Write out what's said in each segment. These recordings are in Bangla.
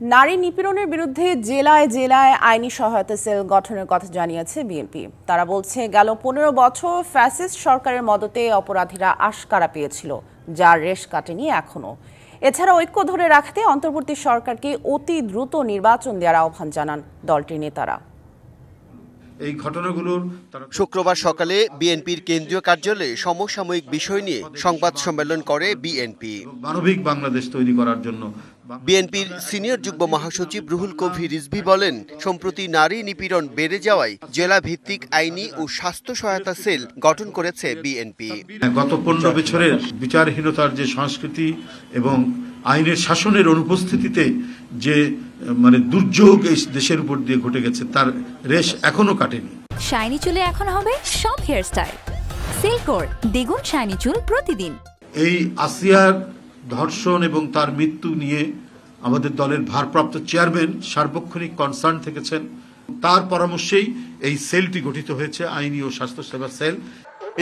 নারী নিপীড়নের বিরুদ্ধে জেলায় জেলায় আইনি সহায়তা সেল গঠনের কথা জানিয়েছে বিএনপি। তারা বলছে, গেল 15 বছর ফ্যাসিস্ট সরকারের মদতে অপরাধীরা আশকারা পেয়েছিল, যার রেশ কাটেনি এখনো। এছাড়া ঐক্য ধরে রাখতে অন্তর্বর্তী সরকারকে অতি দ্রুত নির্বাচন দেওয়ার আহ্বান জানান দলটির নেতারা। এই ঘটনাগুলোর শুক্রবার সকালে বিএনপির কেন্দ্রীয় কার্যালয়ে সমসাময়িক বিষয় নিয়ে সংবাদ সম্মেলন করে বিএনপি। মানবিক বাংলাদেশ তৈরি করার জন্য বিএনপির সিনিয়র যুগ্ম মহাসচিব রুহুল কবি রিজভী বলেন, সম্প্রতি নারী নিপীড়ন বেড়ে যাওয়ায় জেলা ভিত্তিক আইনি ও স্বাস্থ্য সহায়তা সেল গঠন করেছে বিএনপি। গত 15 বছরের বিচারহীনতার যে সংস্কৃতি এবং আইনের শাসনের অনুপস্থিতিতে যে দুর্যোগ এই দেশের উপর দিয়ে ঘটে গেছে, তার রেশ এখনো কাটেনি। শাইনি চুলে এখন হবে সব হেয়ার স্টাইল। সিল্কোর দ্বিগুণ শাইনি চুল প্রতিদিন। এই আসিয়ার ধর্ষণ এবং তার মৃত্যু নিয়ে আমাদের দলের ভারপ্রাপ্ত চেয়ারম্যান সার্বক্ষণিক কনসার্ন থেকেছেন। তার পরামর্শেই এই সেলটি গঠিত হয়েছে, আইনি ও স্বাস্থ্যসেবা সেল।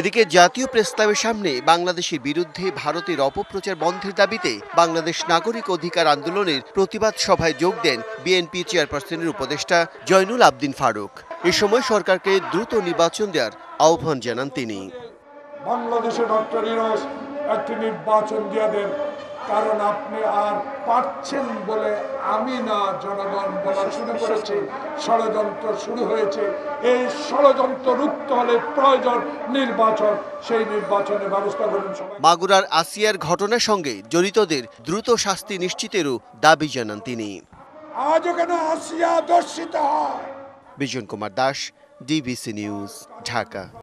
এদিকে জাতীয় প্রেসক্লাবের সামনে বাংলাদেশের বিরুদ্ধে ভারতের অপপ্রচার বন্ধের দাবিতে বাংলাদেশ নাগরিক অধিকার আন্দোলনের প্রতিবাদ সভায় যোগ দেন বিএনপি চেয়ারপারসনের উপদেষ্টা জয়নুল আবদিন ফারুক। এ সময় সরকারকে দ্রুত নির্বাচন দেওয়ার আহ্বান জানান তিনি। বাংলাদেশে ডক্টর ইউনূস একটি নির্বাচন দিয়ে দেন, কারণ আপনি আর পারছেন বলে আমি না, জনগণ বলা শুরু করেছে, ষড়যন্ত্র শুরু হয়েছে। এই ষড়যন্ত্র রুখতে হলে প্রয়োজন নির্বাচন, সেই নির্বাচনের ব্যবস্থা করুন। মাগুরার আসিয়ার ঘটনার সঙ্গে জড়িতদের দ্রুত শাস্তি নিশ্চিতেরও দাবি জানান তিনি। আজও কেন আসিয়া দর্শিত হয়। Bijan Kumar Das, DBC news, Dhaka.